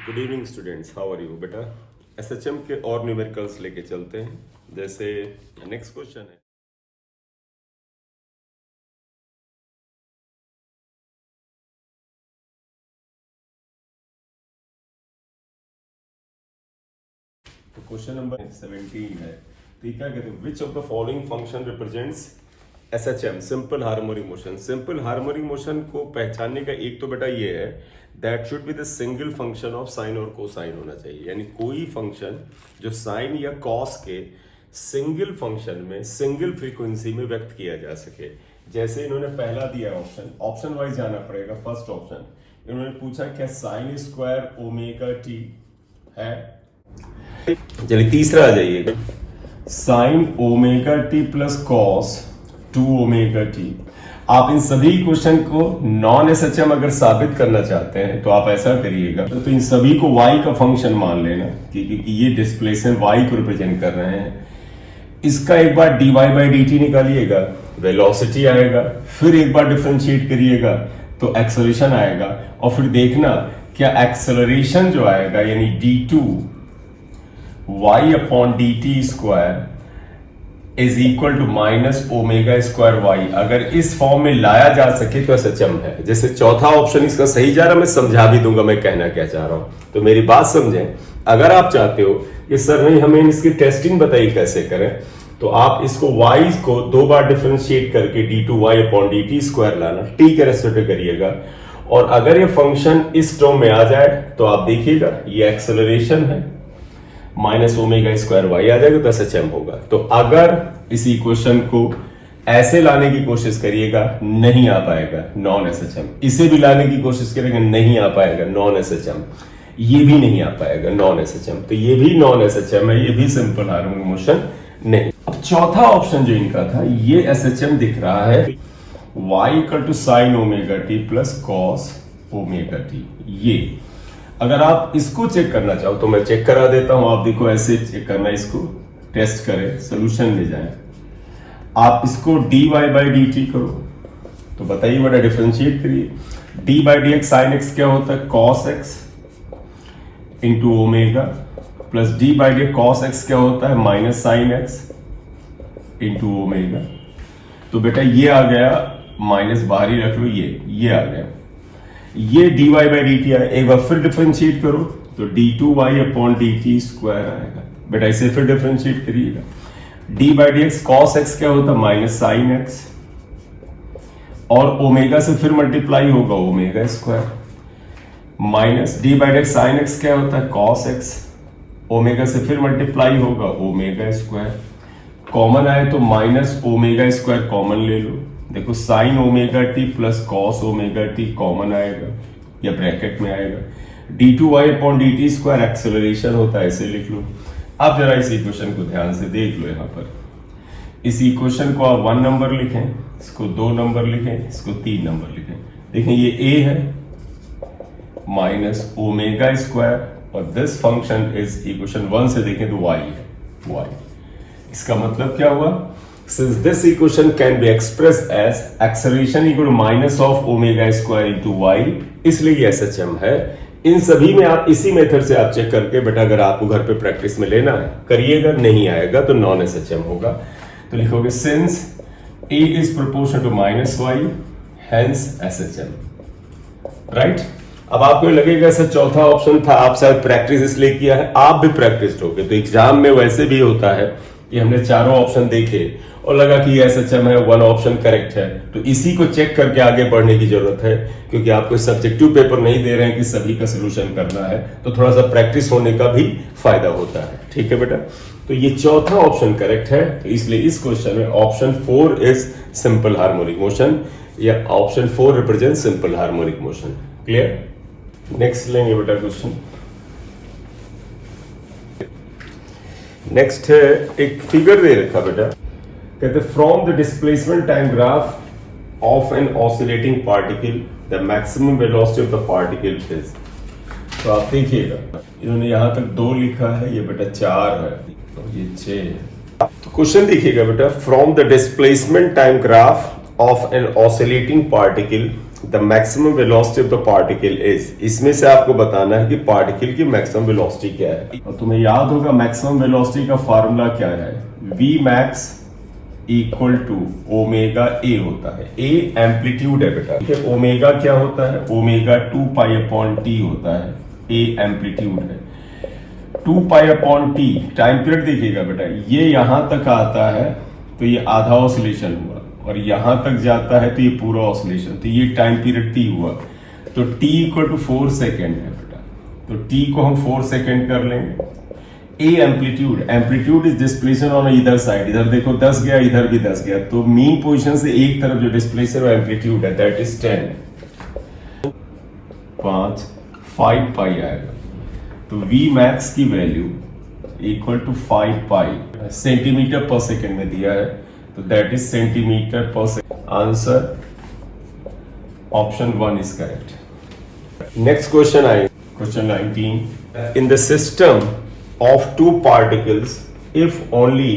Good evening students, how are you बेटा। SHM के और न्यूमेरिकल्स लेके चलते हैं। जैसे नेक्स्ट क्वेश्चन है, तो क्वेश्चन नंबर 17 है। तो ये क्या कहते हैं, which of the following function represents SHM, simple harmonic motion. Simple harmonic motion को पहचानने का एक तो बेटा ये है, that should be the single function of sine और कोसाइन होना चाहिए। यानी कोई फंक्शन जो साइन या कॉस के सिंगल फंक्शन में सिंगल फ्रीक्वेंसी में व्यक्त किया जा सके। जैसे इन्होंने पहला दिया ऑप्शन वाइज जाना पड़ेगा। फर्स्ट ऑप्शन इन्होंने पूछा क्या साइन स्क्वायर ओमेगा टी है। चलिए तीसरा आ जाइएगा, sign omega T plus cos 2 omega T. आप इन सभी क्वेश्चन को नॉन एसएचएम अगर साबित करना चाहते हैं तो आप ऐसा करिएगा, तो इन सभी को y का फंक्शन मान लेना क्योंकि ये डिस्प्लेसमेंट y को रिप्रेजेंट कर रहे हैं। इसका एक बार dy बाई डी टी निकालिएगा, वेलोसिटी आएगा, फिर एक बार डिफरेंशिएट करिएगा तो एक्सेलरेशन आएगा, और फिर देखना क्या एक्सेलरेशन जो आएगा यानी d2 y upon D T square is equal to minus omega square Y. अगर इस फॉर्म में लाया जा सके तो एसएचएम है। जैसे चौथा ऑप्शन इसका सही जा रहा, मैं समझा भी दूंगा मैं कहना क्या चाह रहा हूं, तो मेरी बात समझें। अगर आप चाहते हो कि सर नहीं हमें इसकी टेस्टिंग बताइए कैसे करें, तो आप इसको y को 2 बार डिफरेंशिएट करके d2 y upon D T square लाना, t के रेस्पेक्ट करिएगा, और अगर ये फंक्शन इस टर्म में आ जाए तो आप देखिएगा ये एक्सेलरेशन है, माइनस ओमेगा स्क्वायर वाई आ जाएगा तो एसएचएम होगा। तो अगर इस इक्वेशन को ऐसे लाने की कोशिश करिएगा नहीं आ पाएगा, नॉन एसएचएम। इसे भी लाने की कोशिश करेंगे नहीं आ पाएगा, नॉन एसएचएम। ये भी नहीं आ पाएगा, नॉन एसएचएम। तो ये भी नॉन एसएचएम है, ये भी सिंपल हार्मोनिक मोशन नहीं। अब चौथा ऑप्शन जो इनका था ये एसएचएम दिख रहा है, y equal to sine omega T plus cos omega T. ये अगर आप इसको चेक करना चाहो तो मैं चेक करा देता हूं। आप देखो ऐसे चेक करना, इसको टेस्ट करें, सोल्यूशन ले जाएं। आप इसको dy बाई डी टी करो तो बताइए बेटा, डिफरेंशिएट करिए। d by D x sine x क्या होता है, cos x into omega, plus d by D cos x क्या होता है, minus sine x into omega. तो बेटा ये आ गया, माइनस बाहर ही रख लो, ये आ गया, ये dy बाई डी टी आया। एक बार फिर डिफरेंशिएट करो तो d2 y upon D T square आएगा। बेटा इसे फिर डिफरेंशिएट करिएगा, d by D x cos x क्या होता है, माइनस साइन एक्स, और ओमेगा से फिर मल्टीप्लाई होगा omega square, minus d by D x sine x क्या होता है, कॉस एक्स, ओमेगा से फिर मल्टीप्लाई होगा ओमेगा स्क्वायर। कॉमन आए तो माइनस ओमेगा स्क्वायर कॉमन ले लो। देखो sign omega T plus cos omega T common आएगा या ब्रैकेट में आएगा। d2 y upon D T square acceleration होता है, ऐसे लिख लो। अब जरा इस इक्वेशन को ध्यान से देख लो। यहां पर इस इक्वेशन को आप 1 नंबर लिखें, इसको 2 नंबर लिखें, इसको 3 नंबर लिखें। देखें ये a है माइनस ओमेगा स्क्वायर, और दिस फंक्शन इज इक्वेशन 1 से देखें तो y है, y। इसका मतलब क्या हुआ, since this equation can be expressed as acceleration equal to minus of omega square into y, इसलिए ये SHM है। इन सभी में आप इसी मेथड से आप चेक करके बेटा अगर आपको घर पे प्रैक्टिस में लेना है करिएगा, नहीं आएगा तो नॉन SHM होगा। तो लिखोगे since a is proportional to minus y hence SHM, right. अब आपको लगेगा सर चौथा ऑप्शन था, आप शायद प्रैक्टिस इसलिए किया है, आप भी प्रैक्टिस होगे तो एग्जाम में वैसे भी होता है कि हमने चारों ऑप्शन देखे और लगा कि ये एसएचएम है, 1 ऑप्शन करेक्ट है, तो इसी को चेक करके आगे बढ़ने की जरूरत है, क्योंकि आपको सब्जेक्टिव पेपर नहीं दे रहे हैं कि सभी का सोल्यूशन करना है, तो थोड़ा सा प्रैक्टिस होने का भी फायदा होता है। ठीक है बेटा, तो ये चौथा ऑप्शन करेक्ट है, तो इसलिए इस क्वेश्चन में option 4 is simple harmonic motion, या option 4 represent simple harmonic motion. Clear. Next लेंगे बेटा क्वेश्चन। नेक्स्ट है एक फिगर दे रखा बेटा, कहते from the displacement time graph of an oscillating particle the maximum velocity of the particle is. तो आप देखिएगा इन्होंने यहां तक 2 लिखा है, ये बेटा 4 है और ये 6 है। तो क्वेश्चन देखिएगा बेटा, from the displacement time graph of an oscillating particle the maximum velocity of the particle is. इसमें से आपको बताना है कि पार्टिकल की मैक्सिमम वेलोसिटी क्या है। और तुम्हें याद होगा मैक्सिमम वेलोसिटी का फार्मूला क्या है, v max equal to omega A होता है। ए एम्पलीट्यूड है बेटा, ओमेगा क्या होता है, ओमेगा 2 पाई अपॉन टी होता है। ए एम्पलीट्यूड है, 2 pi upon T time period देखिएगा बेटा, ये यहां तक आता है तो ये आधा ऑसिलेशन हुआ, और यहां तक जाता है तो ये पूरा ऑसिलेशन, तो ये टाइम पीरियड टी हुआ। तो टी इक्वल टू 4 सेकेंड है बेटा, तो टी को हम 4 सेकेंड कर लेंगे। A amplitude, amplitude is displacement on इधर साइड, इधर देखो 10 गया, इधर भी 10 गया, तो मीन पोजीशन से एक तरफ जो डिस्प्लेसमेंट और एम्पलीट्यूड है दैट इज 10, 5 पाई आएगा। तो v max की value equal to 5 pi centimetre per second में दिया है, तो that is centimetre per second. Answer option 1 is correct. Next question आए, question 19। In the system of two particles, if only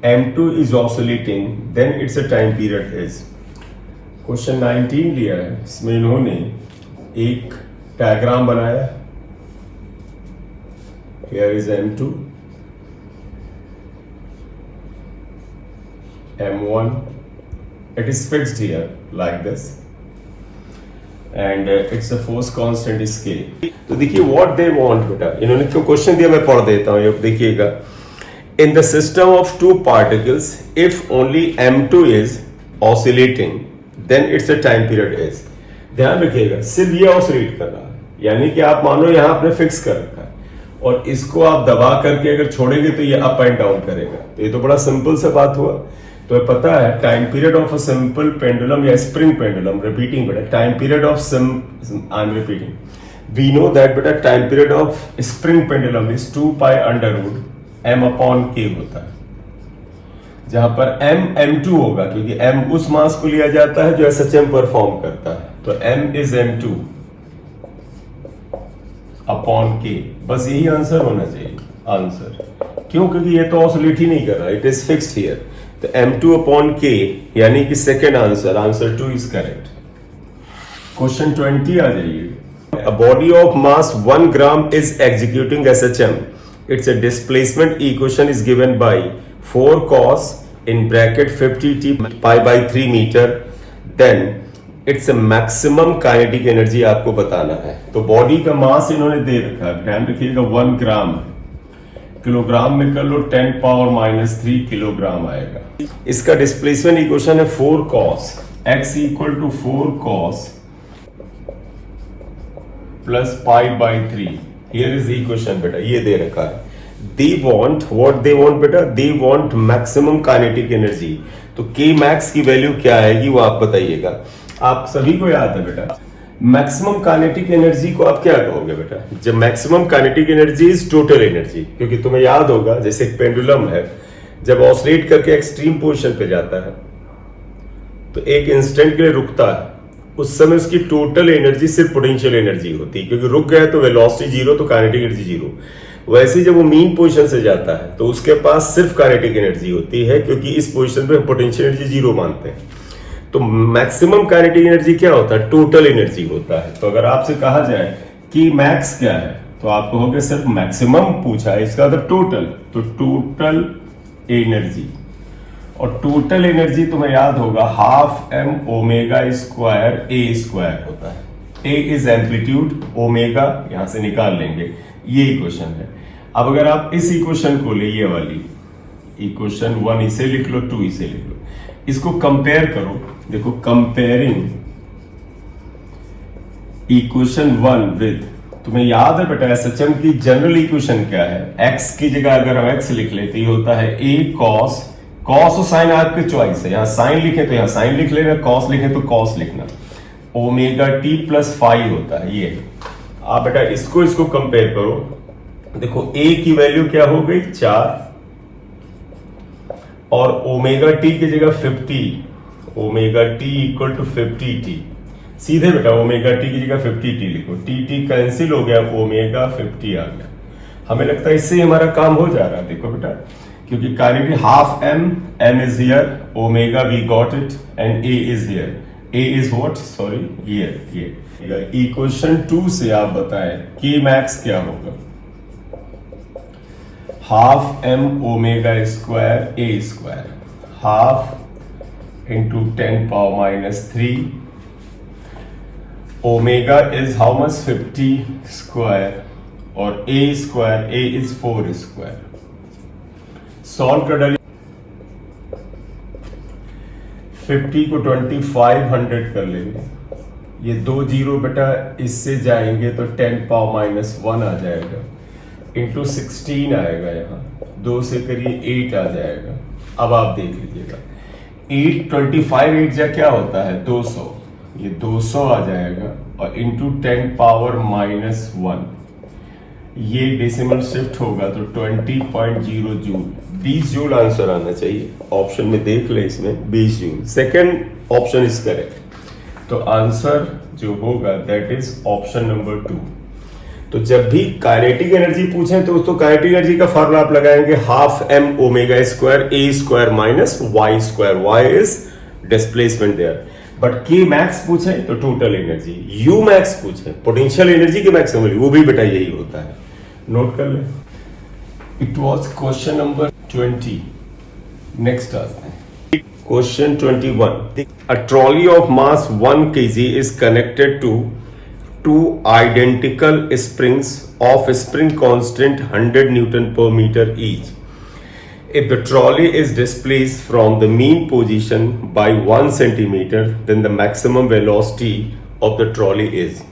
m2 is oscillating, then its a time period is। Question 19 लिया है, इसमें इन्होंने एक डायग्राम बनाया। Here is m2, m1, it is fixed here like this, and it's a force constant scale। तो देखिए what they want बेटा, इन्होंने क्यों क्वेश्चन दिया, मैं पढ़ देता हूं, अब देखिएगा। In the system of two particles if only m2 is oscillating then it's a time period is. ध्यान रखिएगा, सिर्फ ये ऑसिलेट कर रहा है, यानी कि आप मानो यहां आपने फिक्स कर रखा है, और इसको आप दबा करके अगर छोड़ेंगे तो ये अप एंड डाउन करेगा। तो ये तो बड़ा सिंपल सा बात हुआ। तो पता है time period of a simple pendulum या स्प्रिंग पेंडुलम, रिपीटिंग बेटा, time period of I am repeating, we know that बेटा time period of spring pendulum is 2 pi under root m upon k होता है, जहां पर m m2 होगा, क्योंकि m उस मास को लिया जाता है जो SHM परफॉर्म करता है, तो m is m2 upon k। बस यही आंसर होना चाहिए। आंसर क्यों, क्योंकि ये तो ऑसिलेट ही नहीं कर रहा, इट इज फिक्स्ड हियर, तो m2 अपॉन k, यानी कि second answer, answer 2 is correct. Question 20 आ जाइए। A body of mass 1 gram is executing SHM. Its a displacement equation is given by 4 cos in bracket 50t pi by 3 meter. Then its a maximum kinetic energy आपको बताना है। तो body का मास इन्होंने दे रखा है, ध्यान रखिएगा 1 ग्राम, किलोग्राम में कर लो 10 पावर -3 किलोग्राम आएगा। इसका डिस्प्लेसमेंट इक्वेशन है 4 cos, x equal to 4 cos plus pi by 3। Here is equation बेटा, ये दे रखा है। They want what they want बेटा, they want maximum kinetic energy. तो के मैक्स की वैल्यू क्या आएगी वो आप बताइएगा। आप सभी को याद है बेटा, मैक्सिमम काइनेटिक एनर्जी को आप क्या कहोगे बेटा, जब maximum kinetic energy is total energy, क्योंकि तुम्हें याद होगा जैसे एक पेंडुलम है, जब ऑसिलेट करके एक्सट्रीम पोजीशन पे जाता है तो एक इंस्टेंट के लिए रुकता है, उस समय उसकी टोटल एनर्जी सिर्फ पोटेंशियल एनर्जी होती है, क्योंकि रुक गया तो वेलोसिटी जीरो, तो काइनेटिक एनर्जी जीरो। वैसे जब वो मीन पोजीशन से जाता है तो उसके पास सिर्फ काइनेटिक एनर्जी होती है, क्योंकि इस पोजीशन पे पोटेंशियल एनर्जी जीरो मानते हैं। तो मैक्सिमम काइनेटिक एनर्जी क्या होता है, टोटल एनर्जी होता है। तो अगर आपसे कहा जाए कि मैक्स क्या है, तो आप कहोगे सिर्फ मैक्सिमम पूछा है, इसका मतलब टोटल, तो टोटल एनर्जी। और टोटल एनर्जी तुम्हें याद होगा half m omega square a square होता है। a इज एम्पलीट्यूड, ओमेगा यहां से निकाल लेंगे, ये इक्वेशन है। अब अगर आप इस इक्वेशन को ले, ये वाली इक्वेशन 1 इसे लिख लो, 2 इसे लिख लो, इसको कंपेयर करो। देखो कंपेयरिंग इक्वेशन 1 विद, तुम्हें याद है बेटा SHM की जनरल इक्वेशन क्या है, x की जगह अगर हम x लिख लेते, ये होता है a cos, कॉस और साइन आपके चॉइस है, यहां साइन लिखे तो यहां साइन लिख लेना, कॉस लिखे तो कॉस लिखना, ओमेगा टी प्लस 5 होता है ये। आप बेटा इसको कंपेयर करो, देखो a की वैल्यू क्या हो गई 4, और ओमेगा टी की जगह 50, omega T equal to 50t। सीधे बेटा ओमेगा टी की जगह 50t लिखो, टी कैंसिल हो गया, ओमेगा 50 आ गया। हमें लगता है इससे हमारा काम हो जा रहा है। देखो बेटा, क्योंकि kinetic half m is here, omega we got it and A is here. A is what, sorry here. Equation 2 से आप बताएं के मैक्स क्या होगा. Half M omega square A square, half into 10 power minus 3. Omega is how much, 50 square, और A square, A is 4 square. Solve कर डालिए. 50 को 2500 कर लेंगे. ये 2 जीरो बेटा इससे जाएंगे तो 10 पावर माइनस 1 आ जाएगा, इंटू 16 आएगा. यहाँ 2 से करिए 8 आ जाएगा. अब आप देख लीजिएगा 8 25 8 जा क्या होता है 200. ये 200 आ जाएगा और इंटू 10 पावर माइनस 1. ये डेसिमल शिफ्ट होगा तो 20.0 जूल. 20 जूल आंसर आना चाहिए. ऑप्शन में देख ले, इसमें 20 joule. Second option is correct. तो आंसर जो होगा दैट इज ऑप्शन नंबर 2. तो जब भी काइनेटिक एनर्जी पूछें तो उसको काइनेटिक एनर्जी का फॉर्मूला आप लगाएंगे half M omega square A square minus Y square. Y is displacement there. But K max पूछे तो टोटल एनर्जी. यू मैक्स पूछे पोटेंशियल एनर्जी के मैक्सिमम वैल्यू, वो भी बेटा यही होता है. नोट कर ले. It was question number 20. Next आते हैं question 21. A trolley of mass 1 kg is connected to 2 identical springs of spring constant 100 Newton per meter each. If the trolley is displaced from the mean position by 1 centimeter, then the maximum velocity of the trolley is.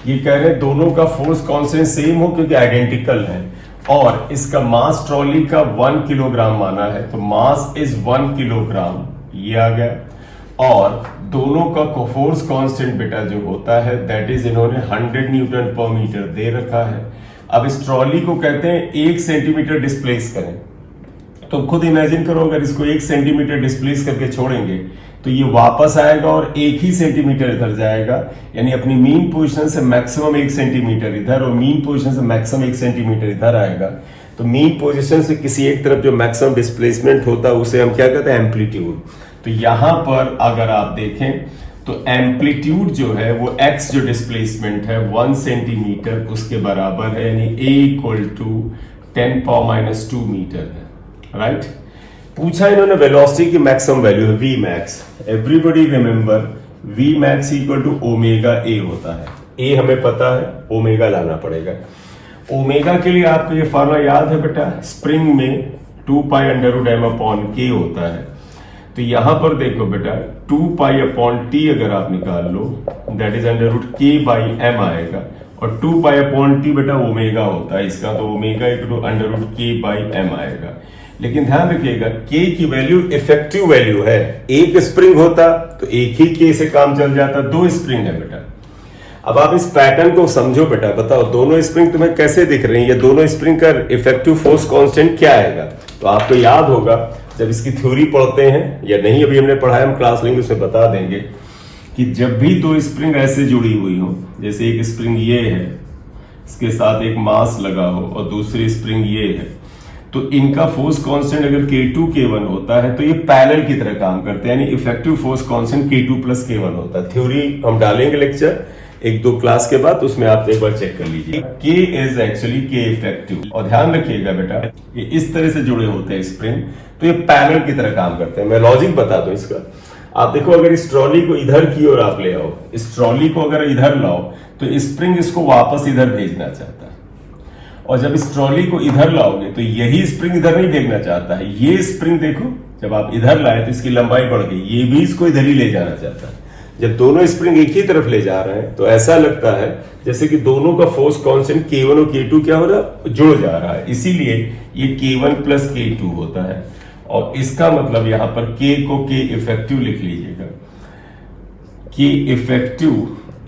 ये कह रहे हैं दोनों का force constant same हो क्योंकि identical है, और इसका मास ट्रॉली का 1 किलोग्राम माना है, तो मास इज 1 किलोग्राम. ये आ गया. और दोनों का फोर्स कांस्टेंट बेटा जो होता है दैट इज इन्होंने 100 न्यूटन पर मीटर दे रखा है. अब इस ट्रॉली को कहते हैं 1 सेंटीमीटर डिस्प्लेस करें. तो खुद इमेजिन करो अगर इसको 1 सेंटीमीटर डिस्प्लेस करके छोड़ेंगे तो ये वापस आएगा और 1 ही सेंटीमीटर इधर जाएगा. यानी अपनी मीन पोजीशन से मैक्सिमम 1 सेंटीमीटर इधर और मीन पोजीशन से मैक्सिमम 1 सेंटीमीटर इधर आएगा. तो मीन पोजीशन से किसी एक तरफ जो मैक्सिमम डिस्प्लेसमेंट होता है उसे हम क्या कहते हैं, एम्पलीट्यूड. तो यहां पर अगर आप देखें तो एम्पलीट्यूड जो है वो एक्स जो डिस्प्लेसमेंट है 1 सेंटीमीटर उसके बराबर है, यानी A equal to 10 power minus 2 metre है. राइट. पूछा इन्होंने वेलोसिटी की मैक्सिमम वैल्यू है V max. Everybody remember V max equal to omega A होता है. ए हमें पता है, ओमेगा लाना पड़ेगा. ओमेगा के लिए आपको ये फॉर्मूला याद है बेटा, स्प्रिंग में 2 pi under root M upon K होता है. तो यहां पर देखो बेटा 2 पाई अपॉन टी अगर आप निकाल लो that is under root K by M आएगा, और 2 पाई अपॉन टी बेटा ओमेगा होता है इसका, तो omega equal to under root K by M आएगा. लेकिन ध्यान रखिएगा के की वैल्यू इफेक्टिव वैल्यू है. एक स्प्रिंग होता तो एक ही के से काम चल जाता, 2 स्प्रिंग है बेटा. अब आप इस पैटर्न को समझो बेटा. बताओ दोनों स्प्रिंग तुम्हें कैसे दिख रही है, ये दोनों स्प्रिंग का इफेक्टिव फोर्स कांस्टेंट क्या आएगा. तो आपको याद होगा जब इसकी थ्योरी पढ़ते हैं, या नहीं अभी हमने पढ़ा है, हम क्लास लेंगे उसमें बता देंगे कि जब भी 2 स्प्रिंग ऐसे जुड़ी हुई हो, जैसे एक स्प्रिंग ये है इसके साथ एक मास लगा हो और दूसरी स्प्रिंग ये है, तो इनका फोर्स कांस्टेंट अगर K2 K1 होता है तो ये पैरेलल की तरह काम करते हैं, यानी effective force constant K2 plus K1 होता है. थ्योरी हम डालेंगे लेक्चर 1-2 क्लास के बाद, उसमें आप एक बार चेक कर लीजिए. K is actually K effective. और ध्यान रखिएगा बेटा ये इस तरह से जुड़े होते हैं स्प्रिंग, तो ये पैरेलल की तरह काम करते हैं. मैं लॉजिक बता दूं इसका. आप देखो अगर इस ट्रॉली को इधर की ओर आप ले आओ, इस ट्रॉली को अगर इधर लाओ तो स्प्रिंग इसको वापस इधर भेजना चाहता है, और जब इस ट्रॉली को इधर लाओगे तो यही स्प्रिंग इधर नहीं भेजना चाहता है. ये स्प्रिंग देखो जब आप इधर लाए तो इसकी लंबाई बढ़ गई, ये भी इसको इधर ही ले जाना चाहता है. जब दोनों स्प्रिंग एक ही तरफ ले जा रहे हैं तो ऐसा लगता है जैसे कि दोनों का फोर्स कांस्टेंट K1 और K2 क्या हो रहा है, जुड़ जा रहा है. इसीलिए ये K1 प्लस K2 होता है. और इसका मतलब यहां पर K को K इफेक्टिव लिख लीजिएगा. K effective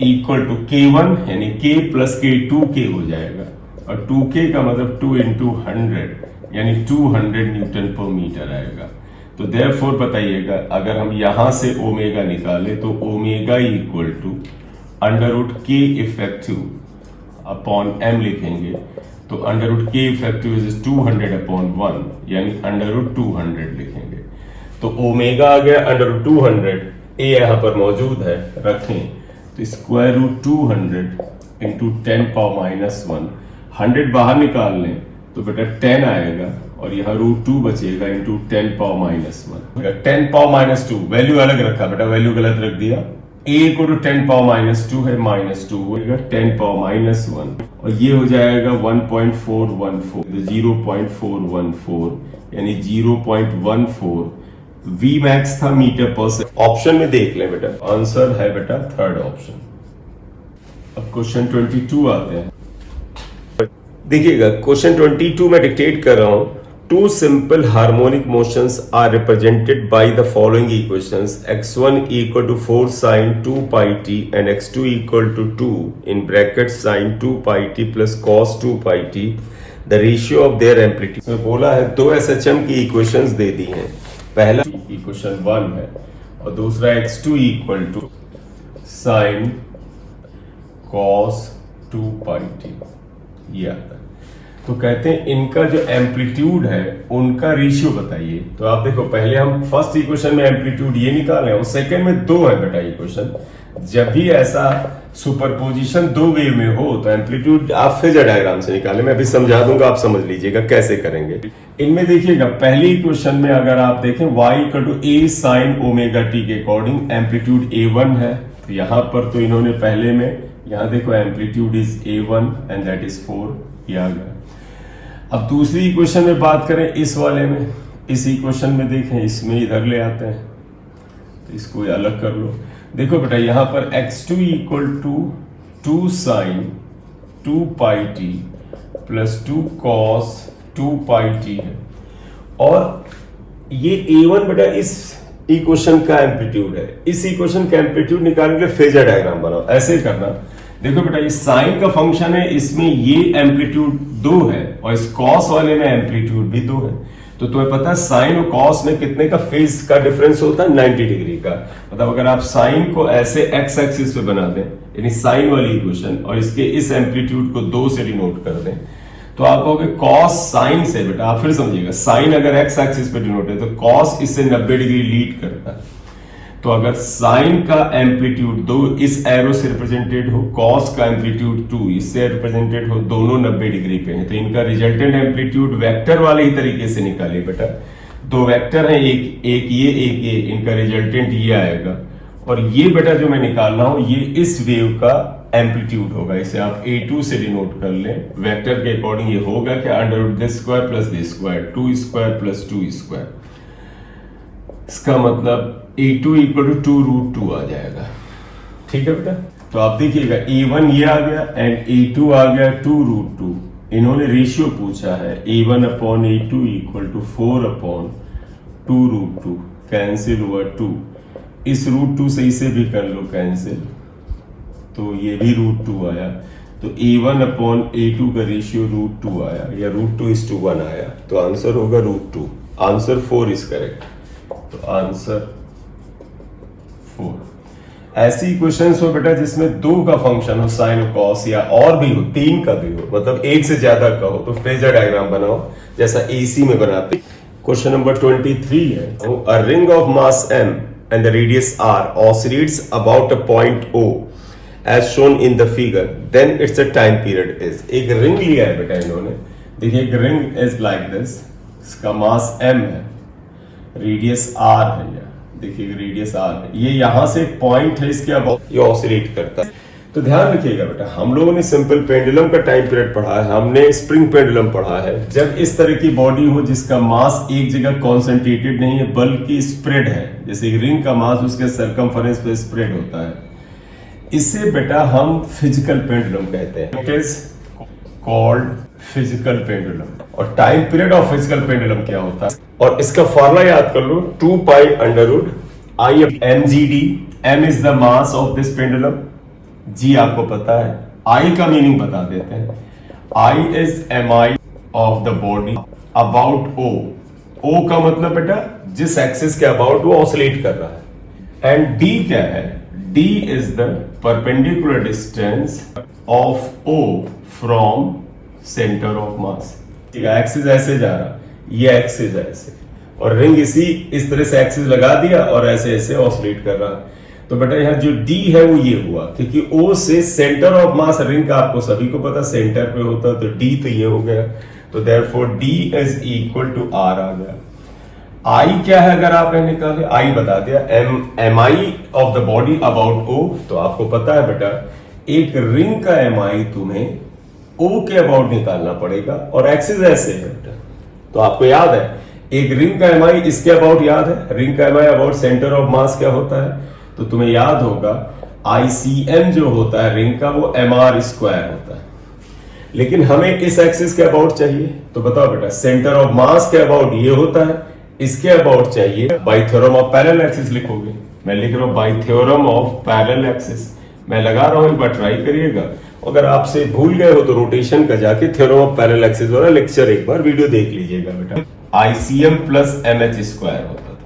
equal to K1 यानी K प्लस K2K हो जाएगा, और 2K का मतलब 2 इंटू 100 यानी 200 न्यूटन पर मीटर आएगा. तो देयरफॉर बताइएगा अगर हम यहां से ओमेगा निकाले तो omega equal to under root K effective upon M लिखेंगे, तो under root K effective is 200 upon 1 यानी अंडर रूट 200 लिखेंगे. तो ओमेगा आ गया अंडर रूट 200, ए यहाँ पर मौजूद है, रखें तो square root 200 into 10 power minus 1, 100 बाहर निकाल लें तो बेटा 10 आएगा और यहाँ रूट 2 बचेगा into 10 power minus 1, 10 power minus 2, value अलग रखा बेटा, वैल्यू गलत रख दिया, a को तो 10 पावर माइनस 2 है, माइनस 2 होगा 10 पावर माइनस 1 और ये हो जाएगा 1.414, 0.414 यानी 0.14 V मैक्स था मीटर पर सेकंड। ऑप्शन में देख लें बेटा, आंसर है बेटा थर्ड ऑप्शन। अब क्वेश्चन 22 आते हैं। देखिएगा क्वेश्चन 22 में डिक्टेट कर रहा हूं, two simple harmonic motions are represented by the following equations: x1 equal to 4 sin 2 pi t and x2 equal to 2 in brackets sin 2 pi t plus cos 2 pi t, the ratio of their amplitude। तो बोला है दो SHM की equations दे दी हैं, पहला equation 1 है और दूसरा x2 equal to sin cos 2 pi t, ये आता है। तो कहते हैं इनका जो एम्पलीट्यूड है उनका रेशियो बताइए। तो आप देखो पहले हम फर्स्ट इक्वेशन में एम्पलीट्यूड ये निकाले और सेकंड में दो है बेटा इक्वेशन। जब भी ऐसा सुपरपोजिशन दो वेव में हो तो एम्पलीट्यूड आप फेजर डायग्राम से निकालें, मैं अभी समझा दूंगा, आप समझ लीजिएगा कैसे करेंगे। इनमें देखिएगा पहली इक्वेशन में अगर आप देखें y equal to a sin omega t के अकॉर्डिंग एम्पलीट्यूड a1 है, तो यहां पर तो इन्होंने पहले में यहां देखो amplitude is a1 and that is 4, ये आ गया। अब दूसरी इक्वेशन में बात करें इस वाले में, इस इक्वेशन में देखें इसमें इधर ले आते हैं तो इसको अलग कर लो। देखो बेटा यहां पर x2 equal to 2 sin 2 pi T plus 2 cos 2 pi T है और ये a1 बेटा इस इक्वेशन का एम्पलीट्यूड है। इस इक्वेशन का एम्पलीट्यूड निकालने के लिए फेजर डायग्राम बनाओ, ऐसे करना। देखो बेटा ये साइन का फंक्शन है, इसमें ये एम्पलीट्यूड 2 है और इस कॉस वाले में एम्पलीट्यूड भी 2 है। तो तुम्हें पता है साइन और कॉस में कितने का फेज का डिफरेंस होता है, 90 डिग्री का। मतलब अगर आप साइन को ऐसे एक्स एक्सिस पे बना दें, यानी साइन वाली इक्वेशन, और इसके इस एम्पलीट्यूड को 2 से डिनोट कर दें, तो आप कहोगे कॉस साइन से, बेटा आप फिर समझिएगा, साइन अगर एक्स एक्सिस पे डिनोट है तो कॉस इससे 90 डिग्री लीड करता है। तो अगर साइन का एम्पलीट्यूड 2 इस एरो से रिप्रेजेंटेड हो, कॉस का एम्पलीट्यूड 2 इससे रिप्रेजेंटेड हो, दोनों 90 डिग्री पे हैं, तो इनका रिजल्टेंट एम्पलीट्यूड वेक्टर वाले ही तरीके से निकालिए बेटा। दो वेक्टर हैं, एक ये, इनका रिजल्टेंट ये आएगा और ये बेटा जो मैं निकाल रहा हूं ये इस वेव का एम्पलीट्यूड होगा। इसे आप a2 से डिनोट कर लें, वेक्टर के अकॉर्डिंग ये होगा कि under root this square plus this square, 2 square plus 2 square. इसका मतलब a2 इक्वल टू 2 रूट 2 आ जाएगा, ठीक है बेटा। तो आप देखिएगा a1 ये आ गया एंड a2 आ गया 2 रूट 2। इन्होंने रेशियो पूछा है a1 upon a2 equal to 4 upon 2 root 2, cancel हुआ 2, इस रूट 2 से इसे भी कर लो कैंसिल, तो ये भी रूट 2 आया। तो a1 अपॉन a2 का रेशियो रूट 2 आया या रूट 2:1 आया, तो आंसर होगा रूट 2। आंसर 4 इज करेक्ट, तो आंसर 4। ऐसी क्वेश्चंस हो बेटा जिसमें 2 का फंक्शन हो, साइन और कॉस, या और भी हो 3 का भी हो, मतलब एक से ज्यादा का हो, तो फेजर डायग्राम बनाओ जैसा एसी में बनाते। क्वेश्चन नंबर 23 है, a ring of mass m and the radius r oscillates about a point O as shown in the figure, then its a time period is। एक रिंग लिया है बेटा इन्होंने, देखिए एक रिंग इज लाइक दिस, इसका मास m है, radius r है, देखिए रेडियस r है, ये यहां से एक पॉइंट है, इसके अबाउट ये ऑसिलेट करता है। तो ध्यान रखिएगा बेटा, हम लोगों ने सिंपल पेंडुलम का टाइम पीरियड पढ़ा है, हमने स्प्रिंग पेंडुलम पढ़ा है। जब इस तरह की बॉडी हो जिसका मास एक जगह कॉन्सेंट्रेटेड नहीं है बल्कि स्प्रेड है, जैसे रिंग का मास उसके सर्कमफरेंस पे स्प्रेड होता है, इसे बेटा हम फिजिकल पेंडुलम कहते हैं। It is called physical pendulum. और time period of physical pendulum क्या होता है, और इसका फॉर्मूला याद कर लो, 2 pi under root I mgd। m is the mass of this pendulum, G आपको पता है, आई का मीनिंग बता देते हैं, I is mi of the body about o। o का मतलब बेटा जिस एक्सिस के अबाउट वो ऑसिलेट कर रहा है, एंड d क्या है, d is the perpendicular distance of o from centre of mass. Axis ऐसे जा रहा, ये एक्सिस ऐसे, और रिंग इस तरह से एक्सिस लगा दिया और ऐसे ऐसे ऑसिलेट कर रहा है। तो बेटा यहाँ जो D है वो ये हुआ, क्योंकि O से सेंटर ऑफ मास रिंग का आपको सभी को पता सेंटर पे होता है, तो D तो ये हो गया। तो therefore D is equal to R आ गया। I क्या है अगर आप निकाले, I बता दिया, MI of the body about O। तो आपको पता है बेटा एक रिंग का MI तुम्हें O के अबाउट निकालना पड़ेगा, और एक्सिस ऐसे है बेटा। तो आपको याद है एक रिंग का MI इसके अबाउट याद है, रिंग का MI about centre of mass क्या होता है, तो तुम्हें याद होगा ICM जो होता है रिंग का वो MR स्क्वायर होता है। लेकिन हमें इस एक्सिस के अबाउट चाहिए, तो बताओ बेटा सेंटर ऑफ मास के अबाउट ये होता है, इसके अबाउट चाहिए bye theorem of parallel axis लिखोगे। मैं लिख रहा हूं bye theorem of parallel axis, मैं लगा रहा हूं, एक बार ट्राई करिएगा। अगर आपसे भूल गए हो तो रोटेशन का जाके थ्योरम ऑफ पैरेलल एक्सिस वाला लेक्चर एक बार वीडियो देख लीजिएगा बेटा। ICM प्लस MH स्क्वायर होता था,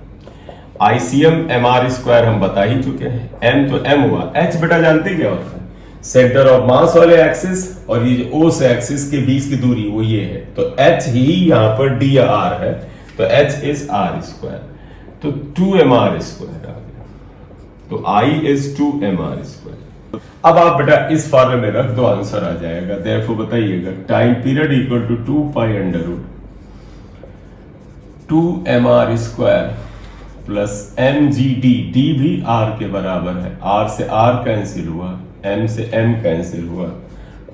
ICM MR स्क्वायर हम बता ही चुके हैं, M तो M हुआ, H बेटा जानते क्या होता है, सेंटर ऑफ मास वाले एक्सिस और ये O से एक्सिस के बीच की दूरी वो ये है, तो H ही यहाँ पर D या R है, तो H इज R स्क्वायर, तो 2MR स्क्वायर आ गया, तो I इज 2MR स्क्वायर। अब आप बेटा इस फॉर्मूले में रख दो, आंसर आ जाएगा। देयरफॉर बताइएगा time period equal to 2 pi under root 2MR square plus mgd, d भी r के बराबर है, r से r कैंसिल हुआ, m से m कैंसिल हुआ,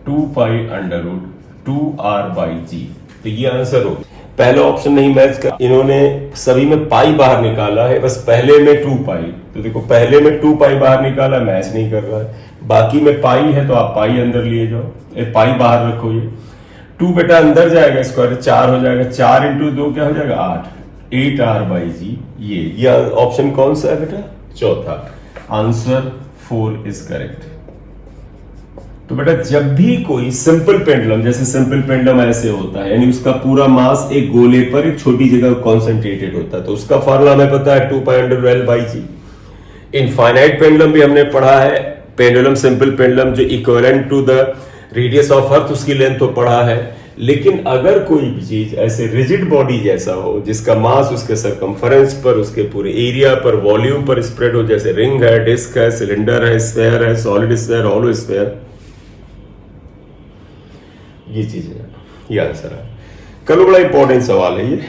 2 pi under root 2r by g। तो ये आंसर हो। पहला ऑप्शन नहीं मैच कर, इन्होंने सभी में पाई बाहर निकाला है, बस पहले में 2 पाई, तो देखो पहले में 2 पाई बाहर निकाला, मैच नहीं कर रहा है। बाकी में पाई है तो आप पाई अंदर लिए जाओ, पाई बाहर रखो, ये 2 बेटा अंदर जाएगा, स्क्वायर 4 हो जाएगा, 4 इंटू 2 क्या हो जाएगा 8R बाई जी। ये ऑप्शन कौन सा है बेटा, चौथा। Answer 4 is correct. तो बेटा जब भी कोई सिंपल पेंडुलम, जैसे सिंपल पेंडुलम ऐसे होता है, यानी उसका पूरा मास एक गोले पर एक छोटी जगह कॉन्सेंट्रेटेड होता है, तो उसका फॉर्मूला हमें पता है 2 pi under L by G. Infinite pendulum भी हमने पढ़ा है, पेंडुलम सिंपल पेंडुलम जो equivalent to the radius of earth उसकी लेंथ तो पढ़ा है। लेकिन अगर कोई भी चीज ऐसे रिजिड बॉडी जैसा हो जिसका मास उसके सरकमफरेंस पर, उसके पूरे एरिया पर, वॉल्यूम पर स्प्रेड हो, जैसे रिंग है, डिस्क है, सिलेंडर है, स्फेयर है, सॉलिड स्फेयर, हॉलो स्फेयर, ये चीज है, ये आंसर है। कल बड़ा इंपॉर्टेंट सवाल है ये।